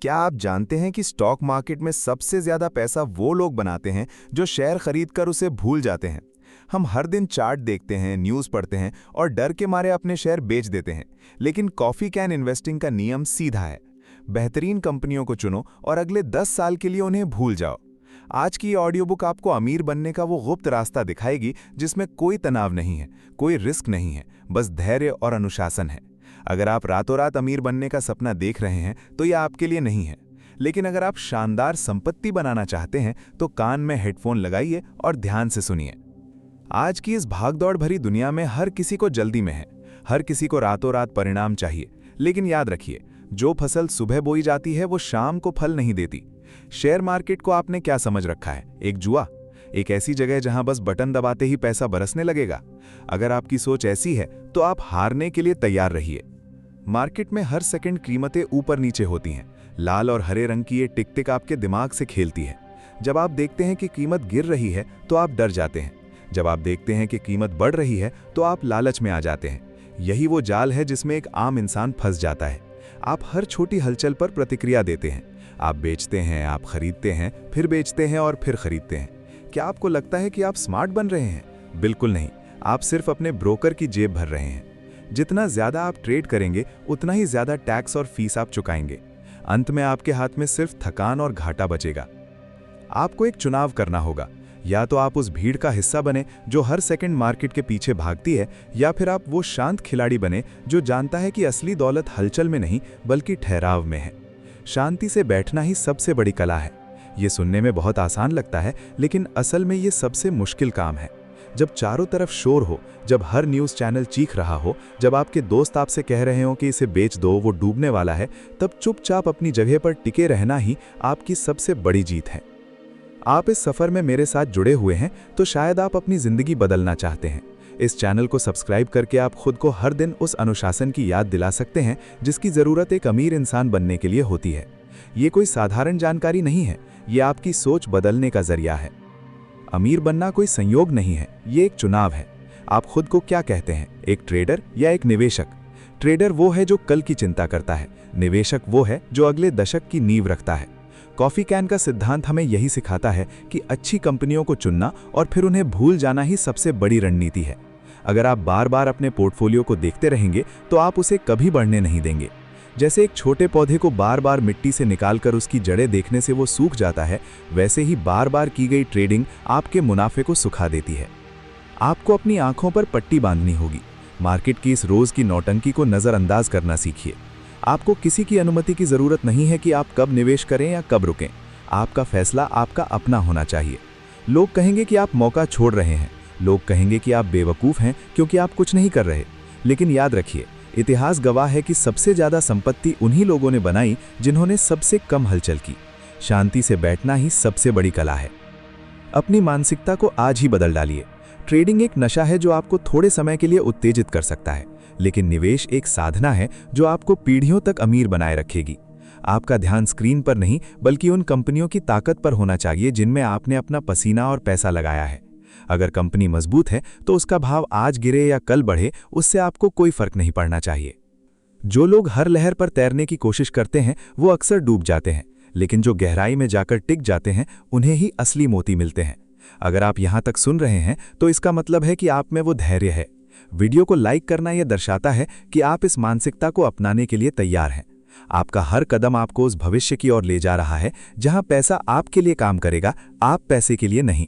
क्या आप जानते हैं कि स्टॉक मार्केट में सबसे ज्यादा पैसा वो लोग बनाते हैं जो शेयर खरीदकर उसे भूल जाते हैं। हम हर दिन चार्ट देखते हैं, न्यूज़ पढ़ते हैं और डर के मारे अपने शेयर बेच देते हैं। लेकिन कॉफी कैन इन्वेस्टिंग का नियम सीधा है। बेहतरीन कंपनियों को चुनो और अगले 10 साल के लिए उन्हें भूल जाओ। आज की ये ऑडियो बुक आपको अमीर बनने का वो गुप्त रास्ता दिखाएगी जिसमें कोई तनाव नहीं है, कोई रिस्क नहीं है, बस धैर्य और अनुशासन है। अगर आप रातों रात अमीर बनने का सपना देख रहे हैं तो यह आपके लिए नहीं है। लेकिन अगर आप शानदार संपत्ति बनाना चाहते हैं तो कान में हेडफोन लगाइए और ध्यान से सुनिए। आज की इस भागदौड़ भरी दुनिया में हर किसी को जल्दी में है, हर किसी को रातों रात परिणाम चाहिए। लेकिन याद रखिए, जो फसल सुबह बोई जाती है वो शाम को फल नहीं देती। शेयर मार्केट को आपने क्या समझ रखा है? एक जुआ, एक ऐसी जगह जहां बस बटन दबाते ही पैसा बरसने लगेगा। अगर आपकी सोच ऐसी है तो आप हारने के लिए तैयार रहिए। मार्केट में हर सेकंड कीमतें ऊपर नीचे होती हैं। लाल और हरे रंग की ये टिक टिक आपके दिमाग से खेलती है। जब आप देखते हैं कि कीमत गिर रही है तो आप डर जाते हैं। जब आप देखते हैं कि कीमत बढ़ रही है तो आप लालच में आ जाते हैं। यही वो जाल है जिसमें एक आम इंसान फंस जाता है। आप हर छोटी हलचल पर प्रतिक्रिया देते हैं। आप बेचते हैं, आप खरीदते हैं, फिर बेचते हैं और फिर खरीदते हैं। क्या आपको लगता है कि आप स्मार्ट बन रहे हैं? बिल्कुल नहीं। आप सिर्फ अपने ब्रोकर की जेब भर रहे हैं। जितना ज्यादा आप ट्रेड करेंगे उतना ही ज्यादा टैक्स और फीस आप चुकाएंगे। अंत में आपके हाथ में सिर्फ थकान और घाटा बचेगा। आपको एक चुनाव करना होगा। या तो आप उस भीड़ का हिस्सा बने जो हर सेकंड मार्केट के पीछे भागती है, या फिर आप वो शांत खिलाड़ी बने जो जानता है कि असली दौलत हलचल में नहीं बल्कि ठहराव में है। शांति से बैठना ही सबसे बड़ी कला है। ये सुनने में बहुत आसान लगता है, लेकिन असल में ये सबसे मुश्किल काम है। जब चारों तरफ शोर हो, जब हर न्यूज़ चैनल चीख रहा हो, जब आपके दोस्त आपसे कह रहे हो कि इसे बेच दो, वो डूबने वाला है, तब चुपचाप अपनी जगह पर टिके रहना ही आपकी सबसे बड़ी जीत है। आप इस सफ़र में मेरे साथ जुड़े हुए हैं तो शायद आप अपनी ज़िंदगी बदलना चाहते हैं। इस चैनल को सब्सक्राइब करके आप खुद को हर दिन उस अनुशासन की याद दिला सकते हैं जिसकी ज़रूरत एक अमीर इंसान बनने के लिए होती है। ये कोई साधारण जानकारी नहीं है, ये आपकी सोच बदलने का जरिया है। अमीर बनना कोई संयोग नहीं है, ये एक चुनाव है। आप खुद को क्या कहते हैं, एक ट्रेडर या एक निवेशक? ट्रेडर वो है जो कल की चिंता करता है, निवेशक वो है जो अगले दशक की नींव रखता है। कॉफ़ी कैन का सिद्धांत हमें यही सिखाता है कि अच्छी कंपनियों को चुनना और फिर उन्हें भूल जाना ही सबसे बड़ी रणनीति है। अगर आप बार बार अपने पोर्टफोलियो को देखते रहेंगे तो आप उसे कभी बढ़ने नहीं देंगे। जैसे एक छोटे पौधे को बार बार मिट्टी से निकालकर उसकी जड़ें देखने से वो सूख जाता है, वैसे ही बार बार की गई ट्रेडिंग आपके मुनाफे को सुखा देती है। आपको अपनी आंखों पर पट्टी बांधनी होगी। मार्केट की इस रोज की नौटंकी को नज़रअंदाज करना सीखिए। आपको किसी की अनुमति की ज़रूरत नहीं है कि आप कब निवेश करें या कब रुकें। आपका फैसला आपका अपना होना चाहिए। लोग कहेंगे कि आप मौका छोड़ रहे हैं, लोग कहेंगे कि आप बेवकूफ़ हैं क्योंकि आप कुछ नहीं कर रहे। लेकिन याद रखिए, इतिहास गवाह है कि सबसे ज़्यादा संपत्ति उन्हीं लोगों ने बनाई जिन्होंने सबसे कम हलचल की। शांति से बैठना ही सबसे बड़ी कला है। अपनी मानसिकता को आज ही बदल डालिए। ट्रेडिंग एक नशा है जो आपको थोड़े समय के लिए उत्तेजित कर सकता है, लेकिन निवेश एक साधना है जो आपको पीढ़ियों तक अमीर बनाए रखेगी। आपका ध्यान स्क्रीन पर नहीं बल्कि उन कंपनियों की ताकत पर होना चाहिए जिनमें आपने अपना पसीना और पैसा लगाया है। अगर कंपनी मजबूत है तो उसका भाव आज गिरे या कल बढ़े, उससे आपको कोई फर्क नहीं पड़ना चाहिए। जो लोग हर लहर पर तैरने की कोशिश करते हैं वो अक्सर डूब जाते हैं, लेकिन जो गहराई में जाकर टिक जाते हैं उन्हें ही असली मोती मिलते हैं। अगर आप यहाँ तक सुन रहे हैं तो इसका मतलब है कि आप में वो धैर्य है। वीडियो को लाइक करना यह दर्शाता है कि आप इस मानसिकता को अपनाने के लिए तैयार हैं। आपका हर कदम आपको उस भविष्य की ओर ले जा रहा है जहां पैसा आपके लिए काम करेगा, आप पैसे के लिए नहीं।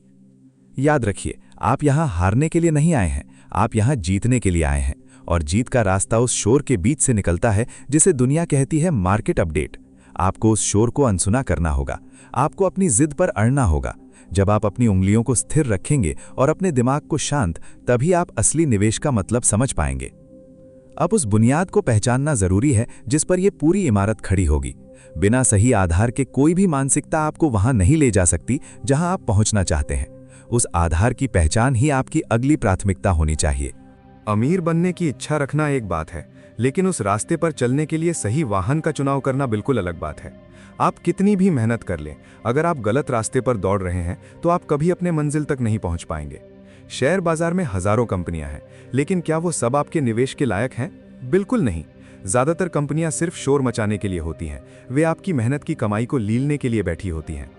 याद रखिए, आप यहां हारने के लिए नहीं आए हैं, आप यहां जीतने के लिए आए हैं। और जीत का रास्ता उस शोर के बीच से निकलता है जिसे दुनिया कहती है मार्केट अपडेट। आपको उस शोर को अनसुना करना होगा। आपको अपनी जिद पर अड़ना होगा। जब आप अपनी उंगलियों को स्थिर रखेंगे और अपने दिमाग को शांत, तभी आप असली निवेश का मतलब समझ पाएंगे। अब उस बुनियाद को पहचानना जरूरी है जिस पर यह पूरी इमारत खड़ी होगी। बिना सही आधार के कोई भी मानसिकता आपको वहां नहीं ले जा सकती जहां आप पहुंचना चाहते हैं। उस आधार की पहचान ही आपकी अगली प्राथमिकता होनी चाहिए। अमीर बनने की इच्छा रखना एक बात है, लेकिन उस रास्ते पर चलने के लिए सही वाहन का चुनाव करना बिल्कुल अलग बात है। आप कितनी भी मेहनत कर लें, अगर आप गलत रास्ते पर दौड़ रहे हैं तो आप कभी अपने मंजिल तक नहीं पहुंच पाएंगे। शेयर बाजार में हजारों कंपनियां हैं, लेकिन क्या वो सब आपके निवेश के लायक हैं? बिल्कुल नहीं। ज़्यादातर कंपनियां सिर्फ शोर मचाने के लिए होती हैं, वे आपकी मेहनत की कमाई को लीलने के लिए बैठी होती हैं।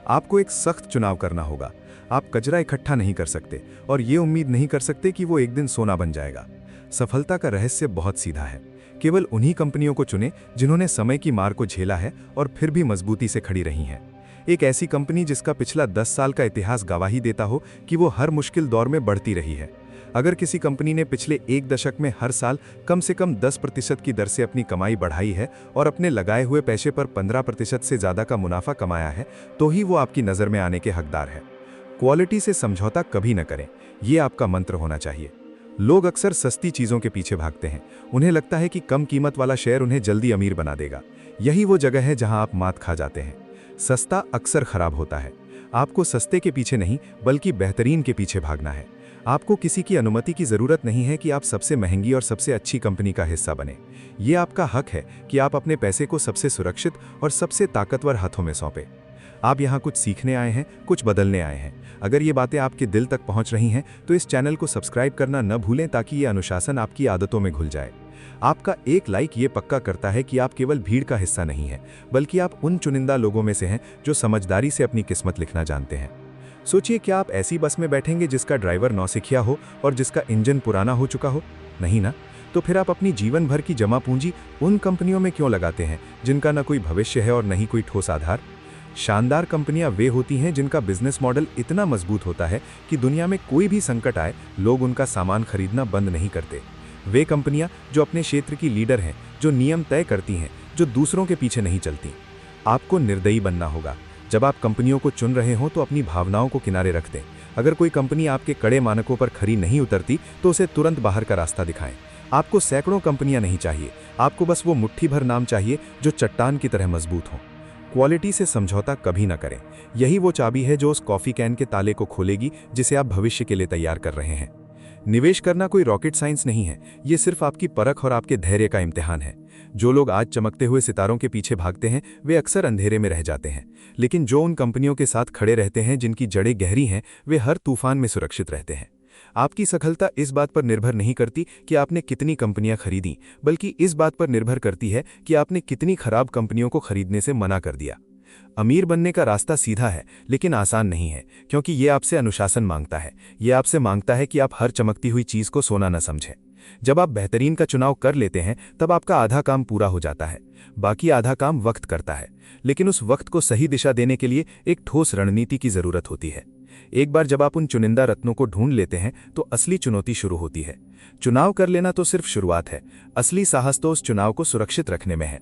आपको एक सख्त चुनाव करना होगा। आप कचरा इकट्ठा नहीं कर सकते और ये उम्मीद नहीं कर सकते कि वो एक दिन सोना बन जाएगा। सफलता का रहस्य बहुत सीधा है। केवल उन्हीं कंपनियों को चुनें जिन्होंने समय की मार को झेला है और फिर भी मजबूती से खड़ी रही हैं। एक ऐसी कंपनी जिसका पिछला 10 साल का इतिहास गवाही देता हो कि वो हर मुश्किल दौर में बढ़ती रही है। अगर किसी कंपनी ने पिछले एक दशक में हर साल कम से कम 10% की दर से अपनी कमाई बढ़ाई है और अपने लगाए हुए पैसे पर 15% से ज़्यादा का मुनाफा कमाया है, तो ही वो आपकी नज़र में आने के हकदार है। क्वालिटी से समझौता कभी न करें, ये आपका मंत्र होना चाहिए। लोग अक्सर सस्ती चीज़ों के पीछे भागते हैं। उन्हें लगता है कि कम कीमत वाला शेयर उन्हें जल्दी अमीर बना देगा। यही वो जगह है जहां आप मात खा जाते हैं। सस्ता अक्सर खराब होता है। आपको सस्ते के पीछे नहीं बल्कि बेहतरीन के पीछे भागना है। आपको किसी की अनुमति की ज़रूरत नहीं है कि आप सबसे महंगी और सबसे अच्छी कंपनी का हिस्सा बने। ये आपका हक है कि आप अपने पैसे को सबसे सुरक्षित और सबसे ताकतवर हाथों में सौंपें। आप यहाँ कुछ सीखने आए हैं, कुछ बदलने आए हैं। अगर ये बातें आपके दिल तक पहुँच रही हैं तो इस चैनल को सब्सक्राइब करना न भूलें ताकि ये अनुशासन आपकी आदतों में घुल जाए। आपका एक लाइक ये पक्का करता है कि आप केवल भीड़ का हिस्सा नहीं हैं, बल्कि आप उन चुनिंदा लोगों में से हैं जो समझदारी से अपनी किस्मत लिखना जानते हैं। सोचिए, क्या आप ऐसी बस में बैठेंगे जिसका ड्राइवर नौसिखिया हो और जिसका इंजन पुराना हो चुका हो? नहीं ना। तो फिर आप अपनी जीवन भर की जमा पूंजी उन कंपनियों में क्यों लगाते हैं जिनका न कोई भविष्य है और न ही कोई ठोस आधार? शानदार कंपनियां वे होती हैं जिनका बिजनेस मॉडल इतना मजबूत होता है कि दुनिया में कोई भी संकट आए लोग उनका सामान खरीदना बंद नहीं करते। वे कंपनियां जो अपने क्षेत्र की लीडर हैं, जो नियम तय करती हैं, जो दूसरों के पीछे नहीं चलती। आपको निर्दयी बनना होगा। जब आप कंपनियों को चुन रहे हों तो अपनी भावनाओं को किनारे रख दें। अगर कोई कंपनी आपके कड़े मानकों पर खरी नहीं उतरती तो उसे तुरंत बाहर का रास्ता दिखाएं। आपको सैकड़ों कंपनियां नहीं चाहिए, आपको बस वो मुट्ठी भर नाम चाहिए जो चट्टान की तरह मजबूत हों। क्वालिटी से समझौता कभी ना करें। यही वो चाबी है जो उस कॉफ़ी कैन के ताले को खोलेगी जिसे आप भविष्य के लिए तैयार कर रहे हैं। निवेश करना कोई रॉकेट साइंस नहीं है, ये सिर्फ आपकी परख और आपके धैर्य का इम्तिहान है। जो लोग आज चमकते हुए सितारों के पीछे भागते हैं वे अक्सर अंधेरे में रह जाते हैं, लेकिन जो उन कंपनियों के साथ खड़े रहते हैं जिनकी जड़ें गहरी हैं, वे हर तूफान में सुरक्षित रहते हैं। आपकी सफलता इस बात पर निर्भर नहीं करती कि आपने कितनी कंपनियां खरीदी, बल्कि इस बात पर निर्भर करती है कि आपने कितनी खराब कंपनियों को खरीदने से मना कर दिया। अमीर बनने का रास्ता सीधा है लेकिन आसान नहीं है, क्योंकि ये आपसे अनुशासन मांगता है। ये आपसे मांगता है कि आप हर चमकती हुई चीज को सोना न समझें। जब आप बेहतरीन का चुनाव कर लेते हैं तब आपका आधा काम पूरा हो जाता है, बाकी आधा काम वक्त करता है। लेकिन उस वक्त को सही दिशा देने के लिए एक ठोस रणनीति की जरूरत होती है। एक बार जब आप उन चुनिंदा रत्नों को ढूंढ लेते हैं तो असली चुनौती शुरू होती है। चुनाव कर लेना तो सिर्फ शुरुआत है, असली साहस तो उस चुनाव को सुरक्षित रखने में है।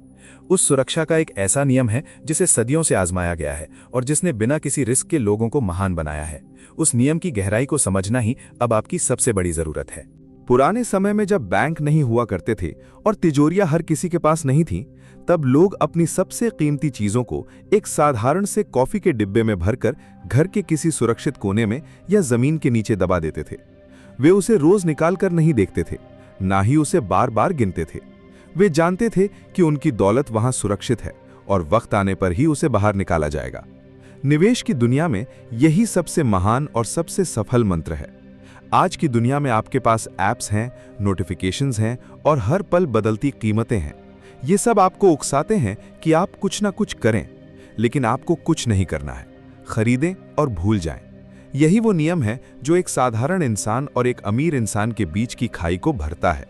उस सुरक्षा का एक ऐसा नियम है जिसे सदियों से आजमाया गया है और जिसने बिना किसी रिस्क के लोगों को महान बनाया है। उस नियम की गहराई को समझना ही अब आपकी सबसे बड़ी जरूरत है। पुराने समय में जब बैंक नहीं हुआ करते थे और तिजोरियां हर किसी के पास नहीं थीं, तब लोग अपनी सबसे कीमती चीजों को एक साधारण से कॉफी के डिब्बे में भरकर घर के किसी सुरक्षित कोने में या जमीन के नीचे दबा देते थे। वे उसे रोज निकाल कर नहीं देखते थे, ना ही उसे बार बार गिनते थे। वे जानते थे कि उनकी दौलत वहां सुरक्षित है और वक्त आने पर ही उसे बाहर निकाला जाएगा। निवेश की दुनिया में यही सबसे महान और सबसे सफल मंत्र है। आज की दुनिया में आपके पास ऐप्स हैं, नोटिफिकेशंस हैं और हर पल बदलती कीमतें हैं। ये सब आपको उकसाते हैं कि आप कुछ ना कुछ करें, लेकिन आपको कुछ नहीं करना है। खरीदें और भूल जाएं। यही वो नियम है जो एक साधारण इंसान और एक अमीर इंसान के बीच की खाई को भरता है।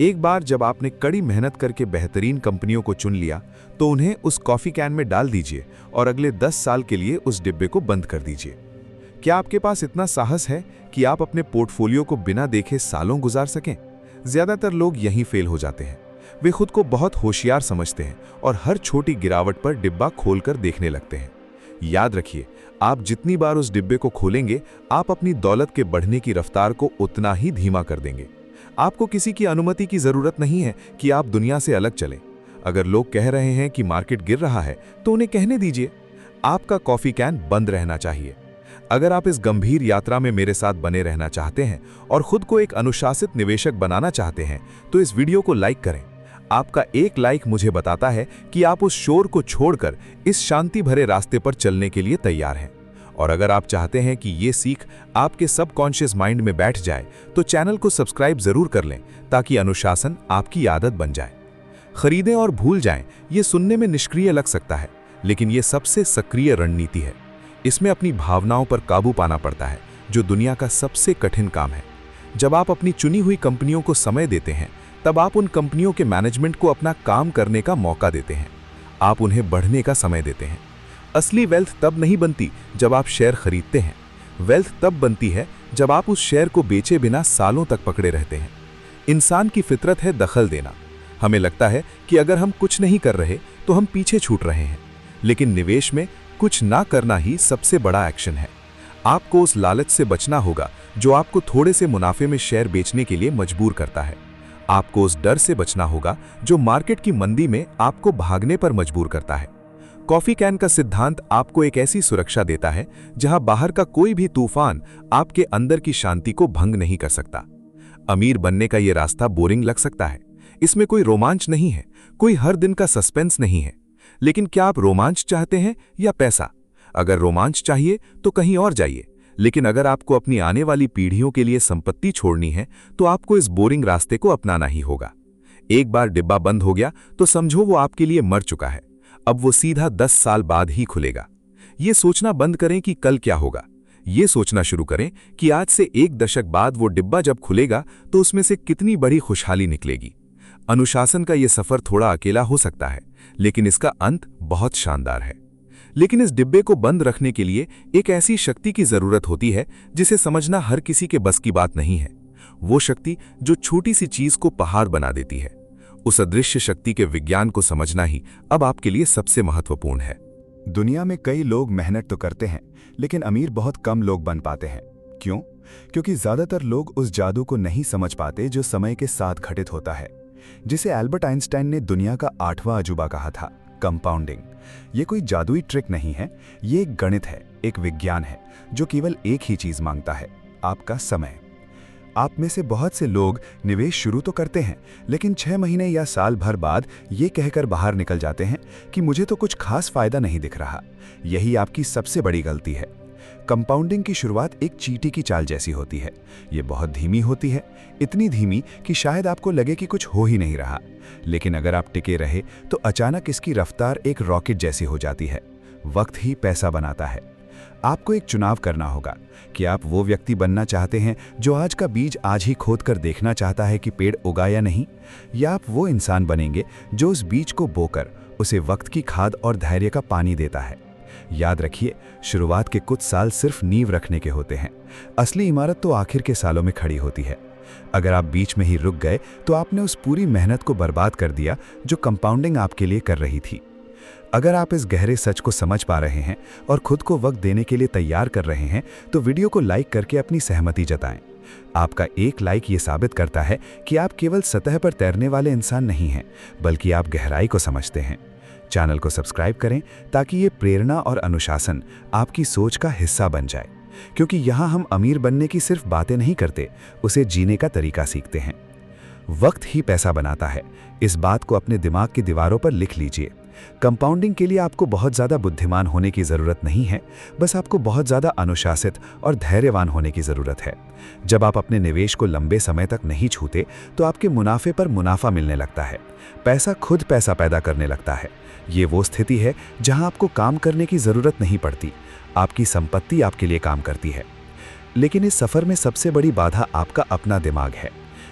एक बार जब आपने कड़ी मेहनत करके बेहतरीन कंपनियों को चुन लिया तो उन्हें उस कॉफी कैन में डाल दीजिए और अगले 10 साल के लिए उस डिब्बे को बंद कर दीजिए। क्या आपके पास इतना साहस है कि आप अपने पोर्टफोलियो को बिना देखे सालों गुजार सकें? ज्यादातर लोग यहीं फेल हो जाते हैं। वे खुद को बहुत होशियार समझते हैं और हर छोटी गिरावट पर डिब्बा खोलकर देखने लगते हैं। याद रखिए, आप जितनी बार उस डिब्बे को खोलेंगे, आप अपनी दौलत के बढ़ने की रफ्तार को उतना ही धीमा कर देंगे। आपको किसी की अनुमति की जरूरत नहीं है कि आप दुनिया से अलग चलें। अगर लोग कह रहे हैं कि मार्केट गिर रहा है तो उन्हें कहने दीजिए। आपका कॉफी कैन बंद रहना चाहिए। अगर आप इस गंभीर यात्रा में मेरे साथ बने रहना चाहते हैं और खुद को एक अनुशासित निवेशक बनाना चाहते हैं तो इस वीडियो को लाइक करें। आपका एक लाइक मुझे बताता है कि आप उस शोर को छोड़कर इस शांति भरे रास्ते पर चलने के लिए तैयार हैं। और अगर आप चाहते हैं कि ये सीख आपके सबकॉन्शियस माइंड में बैठ जाए तो चैनल को सब्सक्राइब जरूर कर लें ताकि अनुशासन आपकी आदत बन जाए। खरीदें और भूल जाएं, ये सुनने में निष्क्रिय लग सकता है, लेकिन ये सबसे सक्रिय रणनीति है। इसमें अपनी भावनाओं पर काबू पाना पड़ता है, जो दुनिया का सबसे कठिन काम है। जब आप अपनी चुनी हुई कंपनियों को समय देते हैं, तब आप उन कंपनियों के मैनेजमेंट को अपना काम करने का मौका देते हैं। आप उन्हें बढ़ने का समय देते हैं। असली वेल्थ तब नहीं बनती जब आप शेयर खरीदते हैं। वेल्थ तब बनती है जब आप उस शेयर को बेचे बिना सालों तक पकड़े रहते हैं। इंसान की फितरत है दखल देना। हमें लगता है कि अगर हम कुछ नहीं कर रहे तो हम पीछे छूट रहे हैं, लेकिन निवेश में कुछ ना करना ही सबसे बड़ा एक्शन है। आपको उस लालच से बचना होगा जो आपको थोड़े से मुनाफे में शेयर बेचने के लिए मजबूर करता है। आपको उस डर से बचना होगा जो मार्केट की मंदी में आपको भागने पर मजबूर करता है। कॉफी कैन का सिद्धांत आपको एक ऐसी सुरक्षा देता है जहां बाहर का कोई भी तूफान आपके अंदर की शांति को भंग नहीं कर सकता। अमीर बनने का यह रास्ता बोरिंग लग सकता है। इसमें कोई रोमांच नहीं है, कोई हर दिन का सस्पेंस नहीं है। लेकिन क्या आप रोमांच चाहते हैं या पैसा? अगर रोमांच चाहिए तो कहीं और जाइए, लेकिन अगर आपको अपनी आने वाली पीढ़ियों के लिए संपत्ति छोड़नी है तो आपको इस बोरिंग रास्ते को अपनाना ही होगा। एक बार डिब्बा बंद हो गया तो समझो वो आपके लिए मर चुका है। अब वो सीधा 10 साल बाद ही खुलेगा। ये सोचना बंद करें कि कल क्या होगा। ये सोचना शुरू करें कि आज से 1 दशक बाद वो डिब्बा जब खुलेगा तो उसमें से कितनी बड़ी खुशहाली निकलेगी। अनुशासन का ये सफर थोड़ा अकेला हो सकता है, लेकिन इसका अंत बहुत शानदार है। लेकिन इस डिब्बे को बंद रखने के लिए एक ऐसी शक्ति की जरूरत होती है जिसे समझना हर किसी के बस की बात नहीं है। वो शक्ति जो छोटी सी चीज को पहाड़ बना देती है। उस अदृश्य शक्ति के विज्ञान को समझना ही अब आपके लिए सबसे महत्वपूर्ण है। दुनिया में कई लोग मेहनत तो करते हैं, लेकिन अमीर बहुत कम लोग बन पाते हैं। क्यों? क्योंकि ज्यादातर लोग उस जादू को नहीं समझ पाते जो समय के साथ घटित होता है, जिसे एल्बर्ट आइंस्टाइन ने दुनिया का 8वां अजूबा कहा था, कंपाउंडिंग। ये कोई जादुई ट्रिक नहीं है, ये एक गणित है, एक विज्ञान है जो केवल एक ही चीज मांगता है, आपका समय। आप में से बहुत से लोग निवेश शुरू तो करते हैं, लेकिन 6 महीने या साल भर बाद ये कहकर बाहर निकल जाते हैं कि मुझे तो कुछ खास फायदा नहीं दिख रहा। यही आपकी सबसे बड़ी गलती है। कंपाउंडिंग की शुरुआत एक चींटी की चाल जैसी होती है। ये बहुत धीमी होती है, इतनी धीमी कि शायद आपको लगे कि कुछ हो ही नहीं रहा। लेकिन अगर आप टिके रहे तो अचानक इसकी रफ्तार एक रॉकेट जैसी हो जाती है। वक्त ही पैसा बनाता है। आपको एक चुनाव करना होगा कि आप वो व्यक्ति बनना चाहते हैं जो आज का बीज आज ही खोद कर देखना चाहता है कि पेड़ उगा या नहीं, या आप वो इंसान बनेंगे जो उस बीज को बोकर उसे वक्त की खाद और धैर्य का पानी देता है। याद रखिए, शुरुआत के कुछ साल सिर्फ नींव रखने के होते हैं। असली इमारत तो आखिर के सालों में खड़ी होती है। अगर आप बीच में ही रुक गए तो आपने उस पूरी मेहनत को बर्बाद कर दिया जो कंपाउंडिंग आपके लिए कर रही थी। अगर आप इस गहरे सच को समझ पा रहे हैं और खुद को वक्त देने के लिए तैयार कर रहे हैं तो वीडियो को लाइक करके अपनी सहमति जताएं। आपका एक लाइक ये साबित करता है कि आप केवल सतह पर तैरने वाले इंसान नहीं हैं, बल्कि आप गहराई को समझते हैं। चैनल को सब्सक्राइब करें ताकि ये प्रेरणा और अनुशासन आपकी सोच का हिस्सा बन जाए, क्योंकि यहाँ हम अमीर बनने की सिर्फ बातें नहीं करते, उसे जीने का तरीका सीखते हैं। वक्त ही पैसा बनाता है, इस बात को अपने दिमाग की दीवारों पर लिख लीजिए। कंपाउंडिंग के लिए आपको बहुत ज़्यादा बुद्धिमान होने की ज़रूरत नहीं है, बस आपको बहुत ज़्यादा अनुशासित और धैर्यवान होने की ज़रूरत है। जब आप अपने निवेश को लंबे समय तक नहीं छूते तो आपके मुनाफे पर मुनाफा मिलने लगता है। पैसा खुद पैसा पैदा करने लगता है। ये वो स्थिति है जहां आपको काम करने की ज़रूरत नहीं पड़ती, आपकी संपत्ति आपके लिए काम करती है। लेकिन इस सफ़र में सबसे बड़ी बाधा आपका अपना दिमाग है।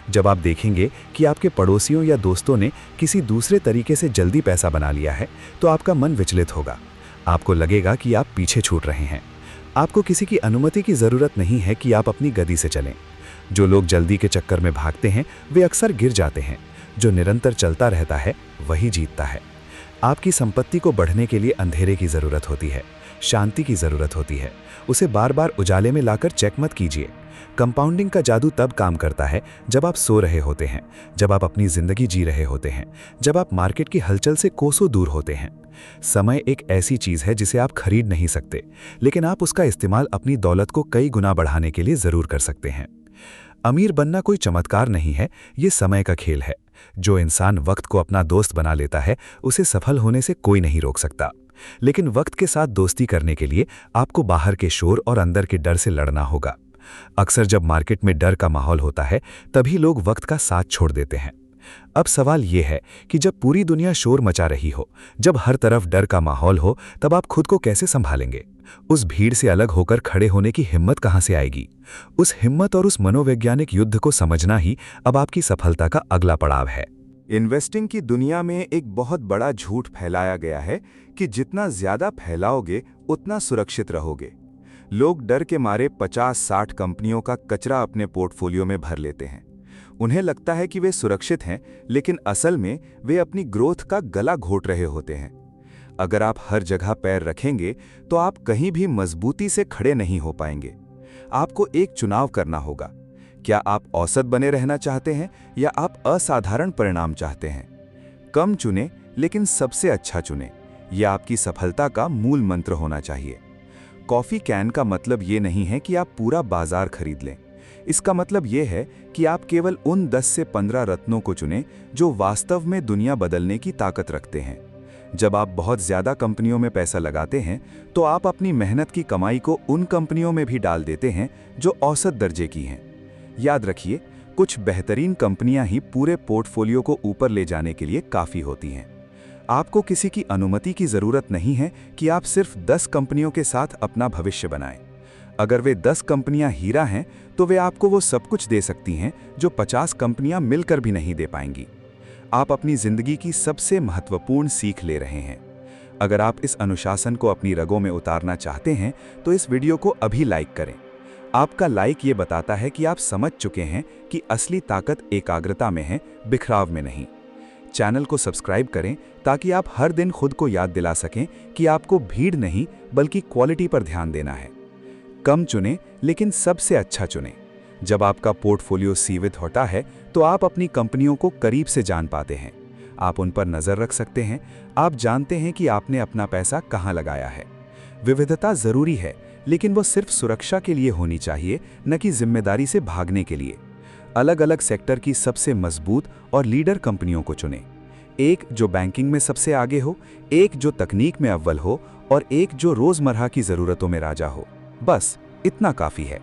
जब आप देखेंगे कि आपके पड़ोसियों या दोस्तों ने किसी दूसरे तरीके से जल्दी पैसा बना लिया है तो आपका मन विचलित होगा। आपको लगेगा कि आप पीछे छूट रहे हैं। आपको किसी की अनुमति की ज़रूरत नहीं है कि आप अपनी गति से चलें। जो लोग जल्दी के चक्कर में भागते हैं वे अक्सर गिर जाते हैं। जो निरंतर चलता रहता है वही जीतता है। आपकी संपत्ति को बढ़ने के लिए अंधेरे की ज़रूरत होती है, शांति की ज़रूरत होती है। उसे बार बार उजाले में लाकर चेक मत कीजिए। कंपाउंडिंग का जादू तब काम करता है जब आप सो रहे होते हैं, जब आप अपनी ज़िंदगी जी रहे होते हैं, जब आप मार्केट की हलचल से कोसों दूर होते हैं। समय एक ऐसी चीज़ है जिसे आप खरीद नहीं सकते, लेकिन आप उसका इस्तेमाल अपनी दौलत को कई गुना बढ़ाने के लिए ज़रूर कर सकते हैं। अमीर बनना कोई चमत्कार नहीं है, ये समय का खेल है। जो इंसान वक्त को अपना दोस्त बना लेता है उसे सफल होने से कोई नहीं रोक सकता। लेकिन वक्त के साथ दोस्ती करने के लिए आपको बाहर के शोर और अंदर के डर से लड़ना होगा। अक्सर जब मार्केट में डर का माहौल होता है तभी लोग वक्त का साथ छोड़ देते हैं। अब सवाल ये है कि जब पूरी दुनिया शोर मचा रही हो, जब हर तरफ डर का माहौल हो, तब आप खुद को कैसे संभालेंगे? उस भीड़ से अलग होकर खड़े होने की हिम्मत कहाँ से आएगी? उस हिम्मत और उस मनोवैज्ञानिक युद्ध को समझना ही अब आपकी सफलता का अगला पड़ाव है। इन्वेस्टिंग की दुनिया में एक बहुत बड़ा झूठ फैलाया गया है कि जितना ज्यादा फैलाओगे उतना सुरक्षित रहोगे। लोग डर के मारे 50-60 कंपनियों का कचरा अपने पोर्टफोलियो में भर लेते हैं। उन्हें लगता है कि वे सुरक्षित हैं, लेकिन असल में वे अपनी ग्रोथ का गला घोट रहे होते हैं। अगर आप हर जगह पैर रखेंगे तो आप कहीं भी मजबूती से खड़े नहीं हो पाएंगे। आपको एक चुनाव करना होगा। क्या आप औसत बने रहना चाहते हैं या आप असाधारण परिणाम चाहते हैं? कम चुनें, लेकिन सबसे अच्छा चुनें। यह आपकी सफलता का मूल मंत्र होना चाहिए। कॉफी कैन का मतलब ये नहीं है कि आप पूरा बाजार खरीद लें। इसका मतलब ये है कि आप केवल उन 10 से 15 रत्नों को चुनें जो वास्तव में दुनिया बदलने की ताकत रखते हैं। जब आप बहुत ज़्यादा कंपनियों में पैसा लगाते हैं तो आप अपनी मेहनत की कमाई को उन कंपनियों में भी डाल देते हैं जो औसत दर्जे की हैं। याद रखिए, कुछ बेहतरीन कंपनियां ही पूरे पोर्टफोलियो को ऊपर ले जाने के लिए काफ़ी होती हैं। आपको किसी की अनुमति की ज़रूरत नहीं है कि आप सिर्फ 10 कंपनियों के साथ अपना भविष्य बनाएं। अगर वे 10 कंपनियां हीरा हैं तो वे आपको वो सब कुछ दे सकती हैं जो 50 कंपनियां मिलकर भी नहीं दे पाएंगी। आप अपनी ज़िंदगी की सबसे महत्वपूर्ण सीख ले रहे हैं। अगर आप इस अनुशासन को अपनी रगों में उतारना चाहते हैं तो इस वीडियो को अभी लाइक करें। आपका लाइक ये बताता है कि आप समझ चुके हैं कि असली ताकत एकाग्रता में है, बिखराव में नहीं। चैनल को सब्सक्राइब करें ताकि आप हर दिन खुद को याद दिला सकें कि आपको भीड़ नहीं बल्कि क्वालिटी पर ध्यान देना है। कम चुनें, लेकिन सबसे अच्छा चुनें। जब आपका पोर्टफोलियो सीमित होता है तो आप अपनी कंपनियों को करीब से जान पाते हैं। आप उन पर नज़र रख सकते हैं। आप जानते हैं कि आपने अपना पैसा कहाँ लगाया है। विविधता ज़रूरी है, लेकिन वो सिर्फ सुरक्षा के लिए होनी चाहिए, न कि जिम्मेदारी से भागने के लिए। अलग अलग सेक्टर की सबसे मजबूत और लीडर कंपनियों को चुनें। एक जो बैंकिंग में सबसे आगे हो, एक जो तकनीक में अव्वल हो और एक जो रोज़मर्रा की ज़रूरतों में राजा हो। बस इतना काफ़ी है।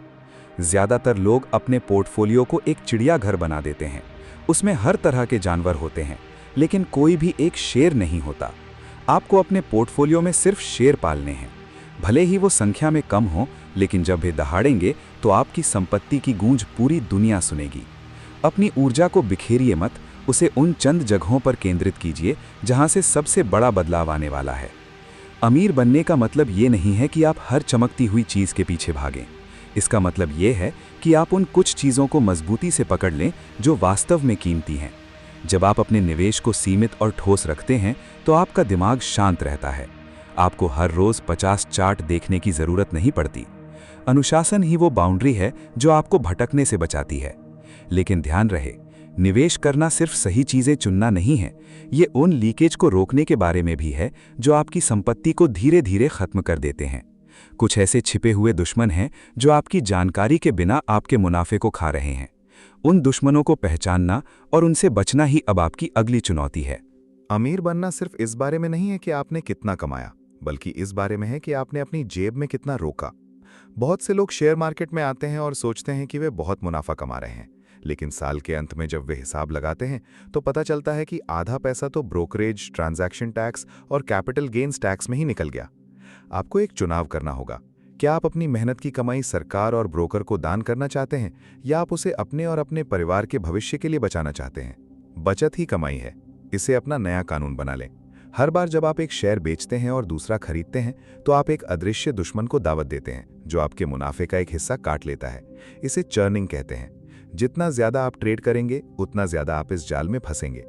ज़्यादातर लोग अपने पोर्टफोलियो को एक चिड़ियाघर बना देते हैं। उसमें हर तरह के जानवर होते हैं, लेकिन कोई भी एक शेर नहीं होता। आपको अपने पोर्टफोलियो में सिर्फ शेर पालने हैं। भले ही वो संख्या में कम हो, लेकिन जब वे दहाड़ेंगे तो आपकी संपत्ति की गूंज पूरी दुनिया सुनेगी। अपनी ऊर्जा को बिखेरिए मत, उसे उन चंद जगहों पर केंद्रित कीजिए जहां से सबसे बड़ा बदलाव आने वाला है। अमीर बनने का मतलब ये नहीं है कि आप हर चमकती हुई चीज़ के पीछे भागें। इसका मतलब ये है कि आप उन कुछ चीज़ों को मजबूती से पकड़ लें जो वास्तव में कीमती हैं। जब आप अपने निवेश को सीमित और ठोस रखते हैं तो आपका दिमाग शांत रहता है। आपको हर रोज़ 50 चार्ट देखने की ज़रूरत नहीं पड़ती। अनुशासन ही वो बाउंड्री है जो आपको भटकने से बचाती है। लेकिन ध्यान रहे, निवेश करना सिर्फ सही चीज़ें चुनना नहीं है, ये उन लीकेज को रोकने के बारे में भी है जो आपकी संपत्ति को धीरे धीरे खत्म कर देते हैं। कुछ ऐसे छिपे हुए दुश्मन हैं जो आपकी जानकारी के बिना आपके मुनाफे को खा रहे हैं। उन दुश्मनों को पहचानना और उनसे बचना ही अब आपकी अगली चुनौती है। अमीर बनना सिर्फ इस बारे में नहीं है कि आपने कितना कमाया, बल्कि इस बारे में है कि आपने अपनी जेब में कितना रोका। बहुत से लोग शेयर मार्केट में आते हैं और सोचते हैं कि वे बहुत मुनाफा कमा रहे हैं, लेकिन साल के अंत में जब वे हिसाब लगाते हैं तो पता चलता है कि आधा पैसा तो ब्रोकरेज, ट्रांजैक्शन टैक्स और कैपिटल गेन्स टैक्स में ही निकल गया। आपको एक चुनाव करना होगा। क्या आप अपनी मेहनत की कमाई सरकार और ब्रोकर को दान करना चाहते हैं या आप उसे अपने और अपने परिवार के भविष्य के लिए बचाना चाहते हैं? बचत ही कमाई है। इसे अपना नया कानून बना लें। हर बार जब आप एक शेयर बेचते हैं और दूसरा खरीदते हैं तो आप एक अदृश्य दुश्मन को दावत देते हैं जो आपके मुनाफे का एक हिस्सा काट लेता है। इसे चर्निंग कहते हैं। जितना ज्यादा आप ट्रेड करेंगे उतना ज्यादा आप इस जाल में फंसेंगे।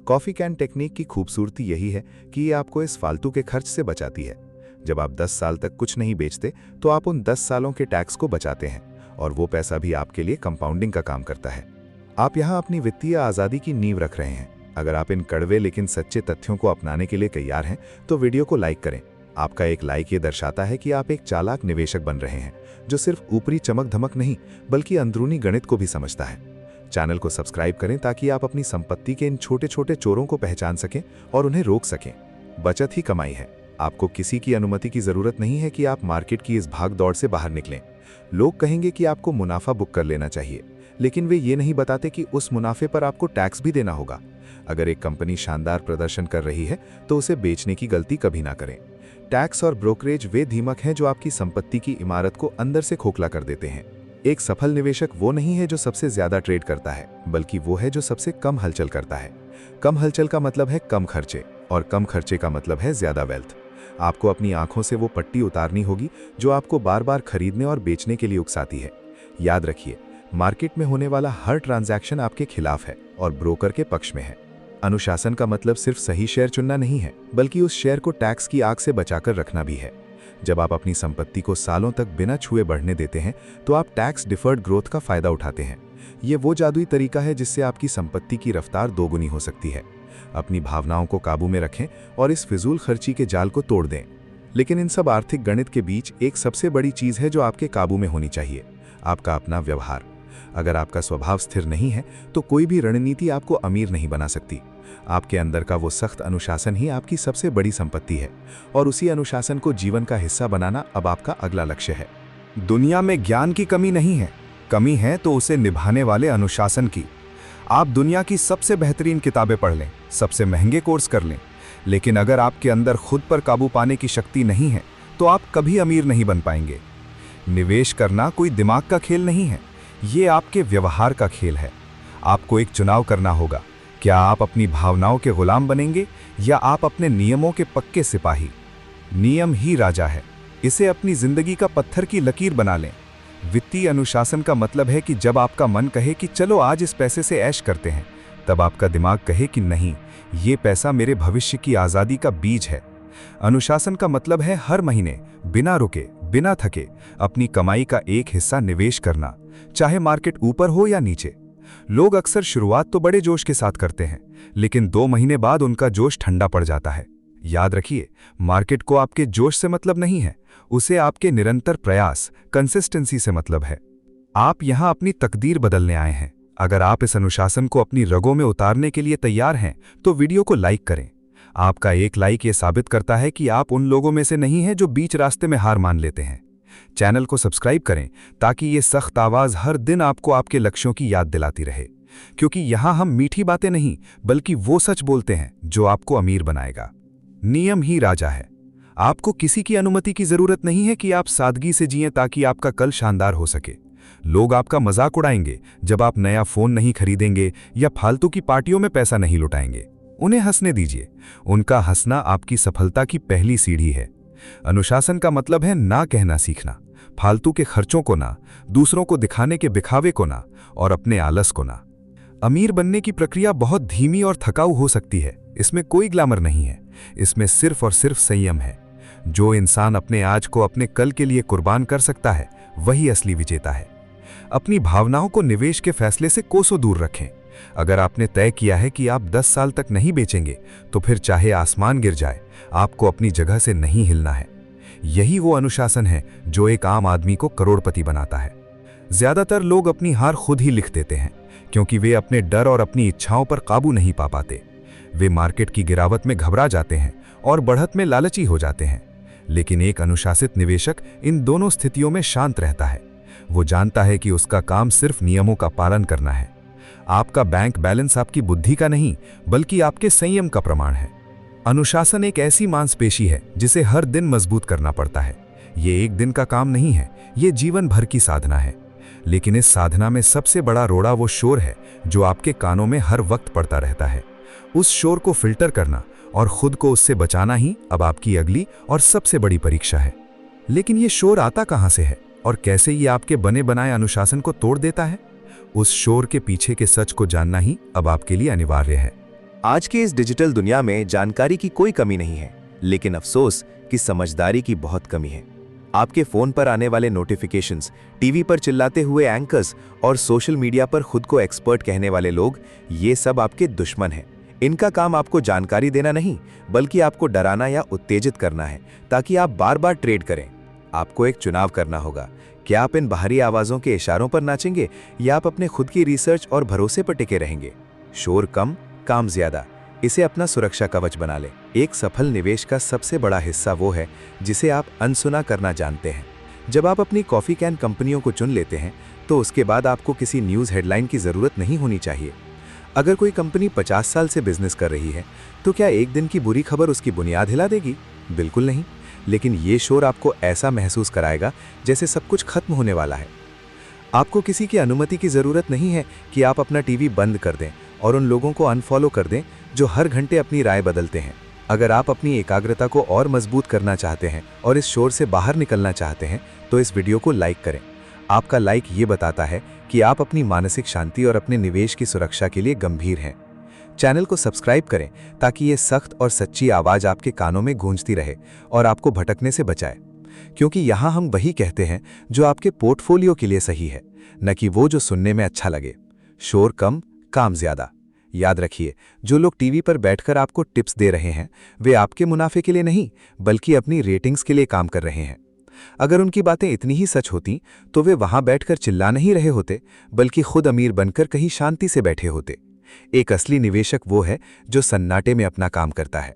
कॉफी कैन टेक्निक की खूबसूरती यही है कि ये आपको इस फालतू के खर्च से बचाती है। जब आप 10 साल तक कुछ नहीं बेचते तो आप उन 10 सालों के टैक्स को बचाते हैं और वो पैसा भी आपके लिए कंपाउंडिंग का काम करता है। आप यहाँ अपनी वित्तीय आज़ादी की नींव रख रहे हैं। अगर आप इन कड़वे लेकिन सच्चे तथ्यों को अपनाने के लिए तैयार हैं तो वीडियो को लाइक करें। आपका एक लाइक ये दर्शाता है कि आप एक चालाक निवेशक बन रहे हैं जो सिर्फ ऊपरी चमक धमक नहीं बल्कि अंदरूनी गणित को भी समझता है। चैनल को सब्सक्राइब करें ताकि आप अपनी संपत्ति के इन छोटे छोटे चोरों को पहचान सकें और उन्हें रोक सकें। बचत ही कमाई है। आपको किसी की अनुमति की जरूरत नहीं है कि आप मार्केट की इस भाग दौड़ से बाहर निकलें। लोग कहेंगे कि आपको मुनाफा बुक कर लेना चाहिए, लेकिन वे ये नहीं बताते कि उस मुनाफे पर आपको टैक्स भी देना होगा। अगर एक कंपनी शानदार प्रदर्शन कर रही है तो उसे बेचने की गलती कभी ना करें। टैक्स और ब्रोकरेज वे धीमक हैं जो आपकी संपत्ति की इमारत को अंदर से खोखला कर देते हैं। एक सफल निवेशक वो नहीं है जो सबसे ज्यादा ट्रेड करता है, बल्कि वो है जो सबसे कम हलचल करता है। कम हलचल का मतलब है कम खर्चे, और कम खर्चे का मतलब है ज्यादा वेल्थ। आपको अपनी आंखों से वो पट्टी उतारनी होगी जो आपको बार बार खरीदने और बेचने के लिए उकसाती है। याद रखिए, मार्केट में होने वाला हर ट्रांजैक्शन आपके खिलाफ है और ब्रोकर के पक्ष में है। अनुशासन का मतलब सिर्फ सही शेयर चुनना नहीं है, बल्कि उस शेयर को टैक्स की आग से बचाकर रखना भी है। जब आप अपनी संपत्ति को सालों तक बिना छुए बढ़ने देते हैं तो आप टैक्स डिफर्ड ग्रोथ का फायदा उठाते हैं। ये वो जादुई तरीका है जिससे आपकी संपत्ति की रफ्तार दोगुनी हो सकती है। अपनी भावनाओं को काबू में रखें और इस फिजूल खर्ची के जाल को तोड़ दें। लेकिन इन सब आर्थिक गणित के बीच एक सबसे बड़ी चीज है जो आपके काबू में होनी चाहिए, आपका अपना व्यवहार। अगर आपका स्वभाव स्थिर नहीं है तो कोई भी रणनीति आपको अमीर नहीं बना सकती। आपके अंदर का वो सख्त अनुशासन ही आपकी सबसे बड़ी संपत्ति है, और उसी अनुशासन को जीवन का हिस्सा बनाना अब आपका अगला लक्ष्य है। दुनिया में ज्ञान की कमी नहीं है, कमी है तो उसे निभाने वाले अनुशासन की। आप दुनिया की सबसे बेहतरीन किताबें पढ़ लें, सबसे महंगे कोर्स कर लें, लेकिन अगर आपके अंदर खुद पर काबू पाने की शक्ति नहीं है तो आप कभी अमीर नहीं बन पाएंगे। निवेश करना कोई दिमाग का खेल नहीं है, ये आपके व्यवहार का खेल है। आपको एक चुनाव करना होगा, क्या आप अपनी भावनाओं के गुलाम बनेंगे या आप अपने नियमों के पक्के सिपाही। नियम ही राजा है, इसे अपनी जिंदगी का पत्थर की लकीर बना लें। वित्तीय अनुशासन का मतलब है कि जब आपका मन कहे कि चलो आज इस पैसे से ऐश करते हैं, तब आपका दिमाग कहे कि नहीं, ये पैसा मेरे भविष्य की आज़ादी का बीज है। अनुशासन का मतलब है हर महीने बिना रुके, बिना थके अपनी कमाई का एक हिस्सा निवेश करना, चाहे मार्केट ऊपर हो या नीचे। लोग अक्सर शुरुआत तो बड़े जोश के साथ करते हैं, लेकिन 2 महीने बाद उनका जोश ठंडा पड़ जाता है। याद रखिए, मार्केट को आपके जोश से मतलब नहीं है, उसे आपके निरंतर प्रयास, कंसिस्टेंसी से मतलब है। आप यहां अपनी तकदीर बदलने आए हैं। अगर आप इस अनुशासन को अपनी रगों में उतारने के लिए तैयार हैं तो वीडियो को लाइक करें। आपका एक लाइक ये साबित करता है कि आप उन लोगों में से नहीं हैं जो बीच रास्ते में हार मान लेते हैं। चैनल को सब्सक्राइब करें ताकि ये सख्त आवाज हर दिन आपको आपके लक्ष्यों की याद दिलाती रहे, क्योंकि यहां हम मीठी बातें नहीं बल्कि वो सच बोलते हैं जो आपको अमीर बनाएगा। नियम ही राजा है। आपको किसी की अनुमति की जरूरत नहीं है कि आप सादगी से जिएं ताकि आपका कल शानदार हो सके। लोग आपका मजाक उड़ाएंगे जब आप नया फोन नहीं खरीदेंगे या फालतू की पार्टियों में पैसा नहीं लुटाएंगे। उन्हें हंसने दीजिए, उनका हंसना आपकी सफलता की पहली सीढ़ी है। अनुशासन का मतलब है ना कहना सीखना, फालतू के खर्चों को ना, दूसरों को दिखाने के दिखावे को ना, और अपने आलस को ना। अमीर बनने की प्रक्रिया बहुत धीमी और थकाऊ हो सकती है, इसमें कोई ग्लैमर नहीं है, इसमें सिर्फ और सिर्फ संयम है। जो इंसान अपने आज को अपने कल के लिए कुर्बान कर सकता है वही असली विजेता है। अपनी भावनाओं को निवेश के फैसले से कोसों दूर रखें। अगर आपने तय किया है कि आप 10 साल तक नहीं बेचेंगे तो फिर चाहे आसमान गिर जाए, आपको अपनी जगह से नहीं हिलना है। यही वो अनुशासन है जो एक आम आदमी को करोड़पति बनाता है। ज्यादातर लोग अपनी हार खुद ही लिख देते हैं क्योंकि वे अपने डर और अपनी इच्छाओं पर काबू नहीं पा पाते। वे मार्केट की गिरावट में घबरा जाते हैं और बढ़त में लालची हो जाते हैं। लेकिन एक अनुशासित निवेशक इन दोनों स्थितियों में शांत रहता है। वो जानता है कि उसका काम सिर्फ नियमों का पालन करना है। आपका बैंक बैलेंस आपकी बुद्धि का नहीं बल्कि आपके संयम का प्रमाण है। अनुशासन एक ऐसी मांसपेशी है जिसे हर दिन मजबूत करना पड़ता है। ये एक दिन का काम नहीं है, ये जीवन भर की साधना है। लेकिन इस साधना में सबसे बड़ा रोड़ा वो शोर है जो आपके कानों में हर वक्त पड़ता रहता है। उस शोर को फिल्टर करना और खुद को उससे बचाना ही अब आपकी अगली और सबसे बड़ी परीक्षा है। लेकिन ये शोर आता कहां से है और कैसे ये आपके बने बनाए अनुशासन को तोड़ देता है? उस शोर के पीछे के सच को जानना ही अब आपके लिए अनिवार्य है। आज के इस डिजिटल दुनिया में जानकारी की कोई कमी नहीं है, लेकिन अफसोस कि समझदारी की बहुत कमी है। आपके फोन पर आने वाले नोटिफिकेशंस, टीवी पर चिल्लाते हुए एंकर्स और सोशल मीडिया पर खुद को एक्सपर्ट कहने वाले लोग, ये सब आपके दुश्मन हैं। इनका काम आपको जानकारी देना नहीं बल्कि आपको डराना या उत्तेजित करना है ताकि आप बार बार ट्रेड करें। आपको एक चुनाव करना होगा, क्या आप इन बाहरी आवाजों के इशारों पर नाचेंगे या आप अपने खुद की रिसर्च और भरोसे पर टिके रहेंगे? शोर कम, काम ज्यादा, इसे अपना सुरक्षा कवच बना लें। एक सफल निवेश का सबसे बड़ा हिस्सा वो है जिसे आप अनसुना करना जानते हैं। जब आप अपनी कॉफी कैन कंपनियों को चुन लेते हैं तो उसके बाद आपको किसी न्यूज़ हेडलाइन की ज़रूरत नहीं होनी चाहिए। अगर कोई कंपनी 50 साल से बिजनेस कर रही है, तो क्या एक दिन की बुरी खबर उसकी बुनियाद हिला देगी? बिल्कुल नहीं। लेकिन ये शोर आपको ऐसा महसूस कराएगा जैसे सब कुछ खत्म होने वाला है। आपको किसी की अनुमति की ज़रूरत नहीं है कि आप अपना टीवी बंद कर दें और उन लोगों को अनफॉलो कर दें जो हर घंटे अपनी राय बदलते हैं। अगर आप अपनी एकाग्रता को और मजबूत करना चाहते हैं और इस शोर से बाहर निकलना चाहते हैं, तो इस वीडियो को लाइक करें। आपका लाइक ये बताता है कि आप अपनी मानसिक शांति और अपने निवेश की सुरक्षा के लिए गंभीर हैं। चैनल को सब्सक्राइब करें ताकि ये सख्त और सच्ची आवाज़ आपके कानों में गूंजती रहे और आपको भटकने से बचाए। क्योंकि यहाँ हम वही कहते हैं जो आपके पोर्टफोलियो के लिए सही है, न कि वो जो सुनने में अच्छा लगे। शोर कम, काम ज्यादा। याद रखिए, जो लोग टीवी पर बैठकर आपको टिप्स दे रहे हैं, वे आपके मुनाफे के लिए नहीं, बल्कि अपनी रेटिंग्स के लिए काम कर रहे हैं। अगर उनकी बातें इतनी ही सच होती, तो वे वहां बैठकर चिल्ला नहीं रहे होते, बल्कि खुद अमीर बनकर कहीं शांति से बैठे होते। एक असली निवेशक वो है जो सन्नाटे में अपना काम करता है।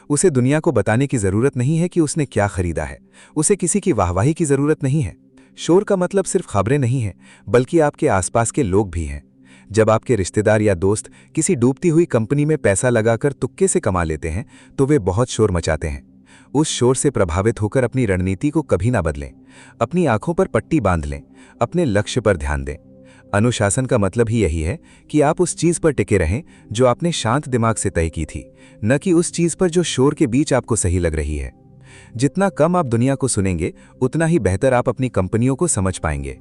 उसे दुनिया को बताने की जरूरत नहीं है कि उसने क्या खरीदा है। उसे किसी की वाहवाही की जरूरत नहीं है। शोर का मतलब सिर्फ खबरें नहीं है, बल्कि आपके आसपास के लोग भी हैं। जब आपके रिश्तेदार या दोस्त किसी डूबती हुई कंपनी में पैसा लगाकर तुक्के से कमा लेते हैं, तो वे बहुत शोर मचाते हैं। उस शोर से प्रभावित होकर अपनी रणनीति को कभी ना बदलें। अपनी आंखों पर पट्टी बांध लें, अपने लक्ष्य पर ध्यान दें। अनुशासन का मतलब ही यही है कि आप उस चीज पर टिके रहें जो आपने शांत दिमाग से तय की थी, न कि उस चीज पर जो शोर के बीच आपको सही लग रही है। जितना कम आप दुनिया को सुनेंगे, उतना ही बेहतर आप अपनी कंपनियों को समझ पाएंगे।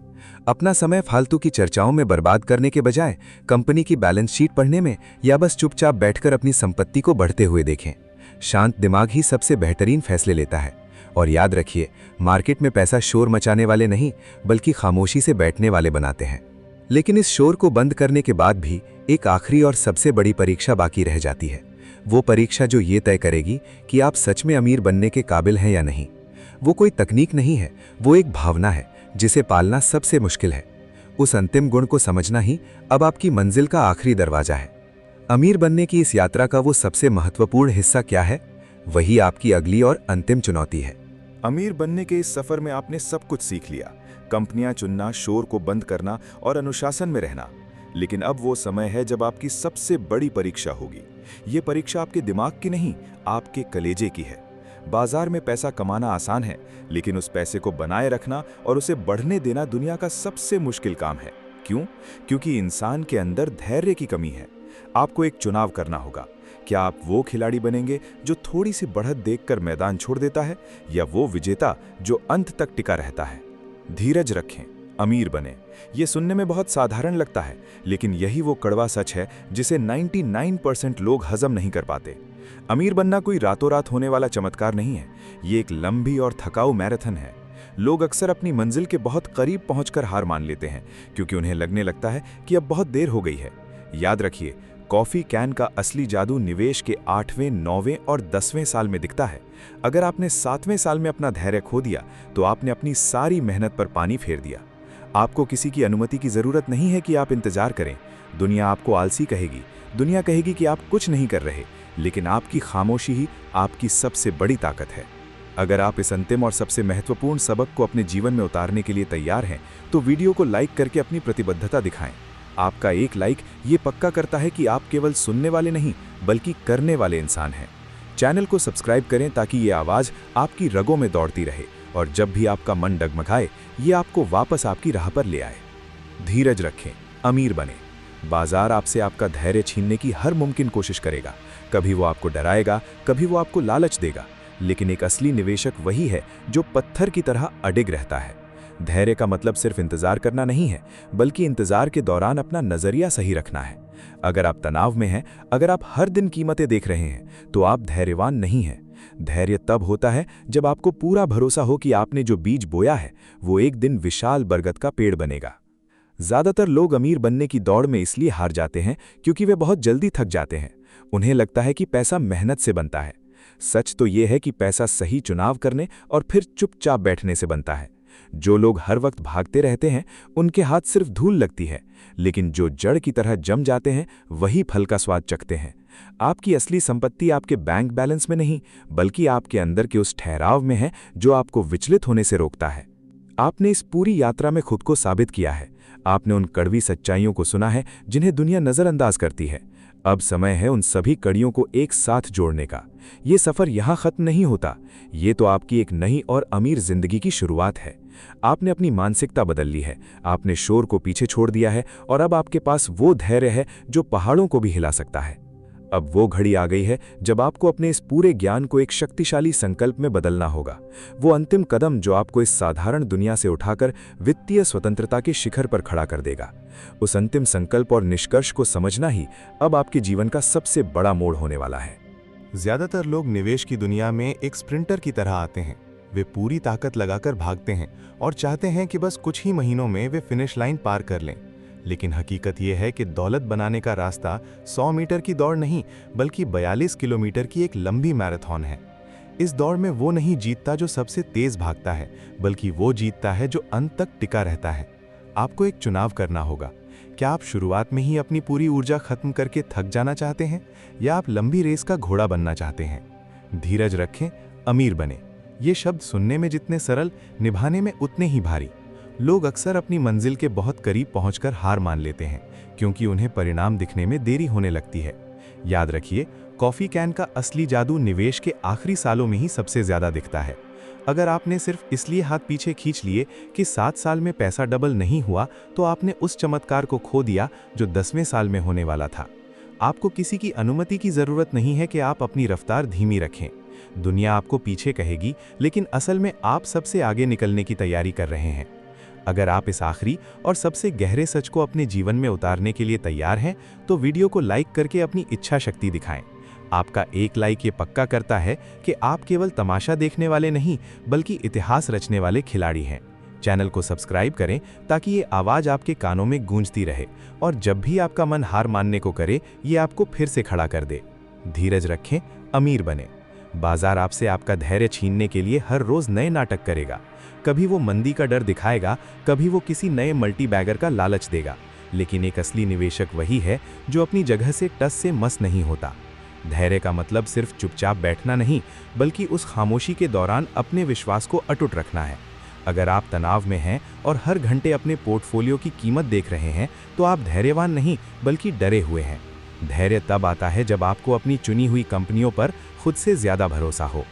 अपना समय फालतू की चर्चाओं में बर्बाद करने के बजाय कंपनी की बैलेंस शीट पढ़ने में या बस चुपचाप बैठकर अपनी संपत्ति को बढ़ते हुए देखें। शांत दिमाग ही सबसे बेहतरीन फैसले लेता है। और याद रखिए, मार्केट में पैसा शोर मचाने वाले नहीं, बल्कि खामोशी से बैठने वाले बनाते हैं। लेकिन इस शोर को बंद करने के बाद भी एक आखिरी और सबसे बड़ी परीक्षा बाकी रह जाती है। वो परीक्षा जो ये तय करेगी कि आप सच में अमीर बनने के काबिल हैं या नहीं। वो कोई तकनीक नहीं है, वो एक भावना है जिसे पालना सबसे मुश्किल है। उस अंतिम गुण को समझना ही अब आपकी मंजिल का आखिरी दरवाजा है। अमीर बनने की इस यात्रा का वो सबसे महत्वपूर्ण हिस्सा क्या है? वही आपकी अगली और अंतिम चुनौती है। अमीर बनने के इस सफर में आपने सब कुछ सीख लिया, कंपनियां चुनना, शोर को बंद करना और अनुशासन में रहना। लेकिन अब वो समय है जब आपकी सबसे बड़ी परीक्षा होगी। ये परीक्षा आपके दिमाग की नहीं, आपके कलेजे की है। बाजार में पैसा कमाना आसान है, लेकिन उस पैसे को बनाए रखना और उसे बढ़ने देना दुनिया का सबसे मुश्किल काम है। क्यों? क्योंकि इंसान के अंदर धैर्य की कमी है। आपको एक चुनाव करना होगा। क्या आप वो खिलाड़ी बनेंगे जो थोड़ी सी बढ़त देखकर मैदान छोड़ देता है, या वो विजेता जो अंत तक टिका रहता है? धीरज रखें, अमीर बने। ये सुनने में बहुत साधारण लगता है, लेकिन यही वो कड़वा सच है जिसे 99% लोग हजम नहीं कर पाते। अमीर बनना कोई रातों रात होने वाला चमत्कार नहीं है। ये एक लंबी और थकाऊ मैराथन है। लोग अक्सर अपनी मंजिल के बहुत करीब पहुंचकर हार मान लेते हैं, क्योंकि उन्हें लगने लगता है कि अब बहुत देर हो गई है। याद रखिए, कॉफी कैन का असली जादू निवेश के 8वें, 9वें और 10वें साल में दिखता है। अगर आपने 7वें साल में अपना धैर्य खो दिया, तो आपने अपनी सारी मेहनत पर पानी फेर दिया। आपको किसी की अनुमति की जरूरत नहीं है कि आप इंतजार करें। दुनिया आपको आलसी कहेगी, दुनिया कहेगी कि आप कुछ नहीं कर रहे, लेकिन आपकी खामोशी ही आपकी सबसे बड़ी ताकत है। अगर आप इस अंतिम और सबसे महत्वपूर्ण सबक को अपने जीवन में उतारने के लिए तैयार हैं, तो वीडियो को लाइक करके अपनी प्रतिबद्धता दिखाएं। आपका एक लाइक ये पक्का करता है कि आप केवल सुनने वाले नहीं, बल्कि करने वाले इंसान हैं। चैनल को सब्सक्राइब करें ताकि ये आवाज़ आपकी रगों में दौड़ती रहे, और जब भी आपका मन डगमगाए, ये आपको वापस आपकी राह पर ले आए। धीरज रखें, अमीर बने। बाजार आपसे आपका धैर्य छीनने की हर मुमकिन कोशिश करेगा। कभी वो आपको डराएगा, कभी वो आपको लालच देगा, लेकिन एक असली निवेशक वही है जो पत्थर की तरह अडिग रहता है। धैर्य का मतलब सिर्फ इंतजार करना नहीं है, बल्कि इंतजार के दौरान अपना नजरिया सही रखना है। अगर आप तनाव में हैं, अगर आप हर दिन कीमतें देख रहे हैं, तो आप धैर्यवान नहीं हैं। धैर्य तब होता है जब आपको पूरा भरोसा हो कि आपने जो बीज बोया है, वो एक दिन विशाल बरगद का पेड़ बनेगा। ज्यादातर लोग अमीर बनने की दौड़ में इसलिए हार जाते हैं क्योंकि वे बहुत जल्दी थक जाते हैं। उन्हें लगता है कि पैसा मेहनत से बनता है। सच तो यह है कि पैसा सही चुनाव करने और फिर चुपचाप बैठने से बनता है। जो लोग हर वक्त भागते रहते हैं, उनके हाथ सिर्फ धूल लगती है, लेकिन जो जड़ की तरह जम जाते हैं, वही फल का स्वाद चखते हैं। आपकी असली संपत्ति आपके बैंक बैलेंस में नहीं, बल्कि आपके अंदर के उस ठहराव में है जो आपको विचलित होने से रोकता है। आपने इस पूरी यात्रा में खुद को साबित किया है। आपने उन कड़वी सच्चाइयों को सुना है जिन्हें दुनिया नज़रअंदाज करती है। अब समय है उन सभी कड़ियों को एक साथ जोड़ने का। ये सफ़र यहाँ ख़त्म नहीं होता, ये तो आपकी एक नई और अमीर जिंदगी की शुरुआत है। आपने अपनी मानसिकता बदल ली है, आपने शोर को पीछे छोड़ दिया है और अब आपके पास वो धैर्य है जो पहाड़ों को भी हिला सकता है। अब वो घड़ी आ गई है जब आपको अपने इस पूरे ज्ञान को एक शक्तिशाली संकल्प में बदलना होगा। वो अंतिम कदम जो आपको इस साधारण दुनिया से उठाकर वित्तीय स्वतंत्रता के शिखर पर खड़ा कर देगा। उस अंतिम संकल्प और निष्कर्ष को समझना ही अब आपके जीवन का सबसे बड़ा मोड़ होने वाला है। ज्यादातर लोग निवेश की दुनिया में एक स्प्रिंटर की तरह आते हैं। वे पूरी ताकत लगाकर भागते हैं और चाहते हैं कि बस कुछ ही महीनों में वे फिनिश लाइन पार कर लें। लेकिन हकीकत यह है कि दौलत बनाने का रास्ता 100 मीटर की दौड़ नहीं, बल्कि 42 किलोमीटर की एक लंबी मैराथन है। इस दौड़ में वो नहीं जीतता जो सबसे तेज भागता है, बल्कि वो जीतता है जो अंत तक टिका रहता है। आपको एक चुनाव करना होगा। क्या आप शुरुआत में ही अपनी पूरी ऊर्जा खत्म करके थक जाना चाहते हैं, या आप लंबी रेस का घोड़ा बनना चाहते हैं? धीरज रखें, अमीर बने। ये शब्द सुनने में जितने सरल, निभाने में उतने ही भारी। लोग अक्सर अपनी मंजिल के बहुत करीब पहुंचकर हार मान लेते हैं, क्योंकि उन्हें परिणाम दिखने में देरी होने लगती है। याद रखिए, कॉफी कैन का असली जादू निवेश के आखिरी सालों में ही सबसे ज्यादा दिखता है। अगर आपने सिर्फ इसलिए हाथ पीछे खींच लिए कि 7 साल में पैसा डबल नहीं हुआ, तो आपने उस चमत्कार को खो दिया जो 10वें साल में होने वाला था। आपको किसी की अनुमति की जरूरत नहीं है कि आप अपनी रफ्तार धीमी रखें। दुनिया आपको पीछे कहेगी, लेकिन असल में आप सबसे आगे निकलने की तैयारी कर रहे हैं। अगर आप इस आखिरी और सबसे गहरे सच को अपने जीवन में उतारने के लिए तैयार हैं, तो वीडियो को लाइक करके अपनी इच्छा शक्ति दिखाएं। आपका एक लाइक ये पक्का करता है कि आप केवल तमाशा देखने वाले नहीं, बल्कि इतिहास रचने वाले खिलाड़ी हैं। चैनल को सब्सक्राइब करें ताकि ये आवाज़ आपके कानों में गूंजती रहे, और जब भी आपका मन हार मानने को करे, ये आपको फिर से खड़ा कर दे। धीरज रखें, अमीर बने। बाजार आपसे आपका धैर्य छीनने के लिए हर रोज नए नाटक करेगा। कभी वो मंदी का डर दिखाएगा, कभी वो किसी नए मल्टी बैगर का लालच देगा, लेकिन एक असली निवेशक वही है जो अपनी जगह से टस से मस नहीं होता। धैर्य का मतलब सिर्फ चुपचाप बैठना नहीं, बल्कि उस खामोशी के दौरान अपने विश्वास को अटूट रखना है। अगर आप तनाव में हैं और हर घंटे अपने पोर्टफोलियो की कीमत देख रहे हैं, तो आप धैर्यवान नहीं, बल्कि डरे हुए हैं। धैर्य तब आता है जब आपको अपनी चुनी हुई कंपनियों पर खुद से ज्यादा भरोसा हो।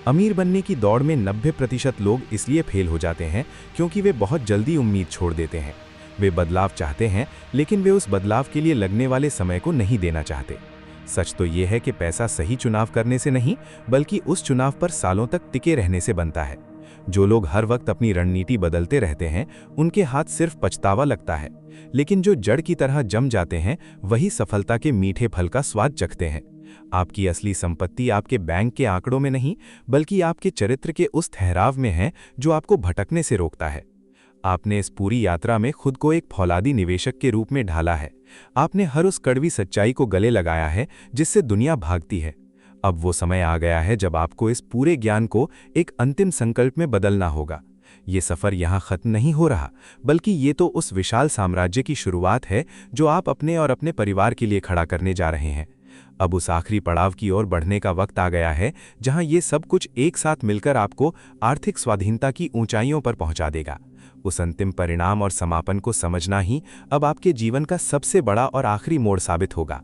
अमीर बनने की दौड़ में 90% लोग इसलिए फेल हो जाते हैं क्योंकि वे बहुत जल्दी उम्मीद छोड़ देते हैं। वे बदलाव चाहते हैं, लेकिन वे उस बदलाव के लिए लगने वाले समय को नहीं देना चाहते। सच तो यह है कि पैसा सही चुनाव करने से नहीं, बल्कि उस चुनाव पर सालों तक टिके रहने से बनता है। जो लोग हर वक्त अपनी रणनीति बदलते रहते हैं, उनके हाथ सिर्फ पछतावा लगता है, लेकिन जो जड़ की तरह जम जाते हैं, वही सफलता के मीठे फल का स्वाद चखते हैं। आपकी असली संपत्ति आपके बैंक के आंकड़ों में नहीं, बल्कि आपके चरित्र के उस ठहराव में है जो आपको भटकने से रोकता है। आपने इस पूरी यात्रा में खुद को एक फौलादी निवेशक के रूप में ढाला है। आपने हर उस कड़वी सच्चाई को गले लगाया है जिससे दुनिया भागती है। अब वो समय आ गया है जब आपको इस पूरे ज्ञान को एक अंतिम संकल्प में बदलना होगा। ये सफ़र यहाँ ख़त्म नहीं हो रहा, बल्कि ये तो उस विशाल साम्राज्य की शुरुआत है जो आप अपने और अपने परिवार के लिए खड़ा करने जा रहे हैं। अब उस आखिरी पड़ाव की ओर बढ़ने का वक्त आ गया है जहां ये सब कुछ एक साथ मिलकर आपको आर्थिक स्वाधीनता की ऊंचाइयों पर पहुंचा देगा। उस अंतिम परिणाम और समापन को समझना ही अब आपके जीवन का सबसे बड़ा और आखिरी मोड़ साबित होगा।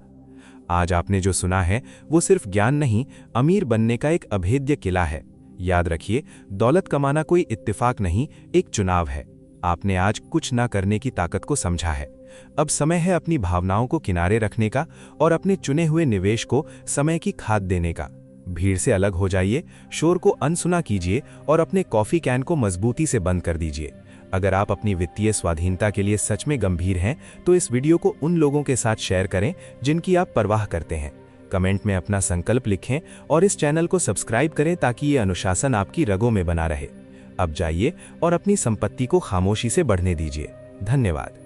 आज आपने जो सुना है वो सिर्फ ज्ञान नहीं, अमीर बनने का एक अभेद्य किला है। याद रखिए, दौलत कमाना कोई इत्तेफाक नहीं, एक चुनाव है। आपने आज कुछ ना करने की ताकत को समझा है। अब समय है अपनी भावनाओं को किनारे रखने का और अपने चुने हुए निवेश को समय की खाद देने का। भीड़ से अलग हो जाइए, शोर को अनसुना कीजिए और अपने कॉफी कैन को मजबूती से बंद कर दीजिए। अगर आप अपनी वित्तीय स्वाधीनता के लिए सच में गंभीर हैं, तो इस वीडियो को उन लोगों के साथ शेयर करें जिनकी आप परवाह करते हैं। कमेंट में अपना संकल्प लिखें और इस चैनल को सब्सक्राइब करें ताकि ये अनुशासन आपकी रगों में बना रहे। अब जाइए और अपनी संपत्ति को खामोशी से बढ़ने दीजिए। धन्यवाद।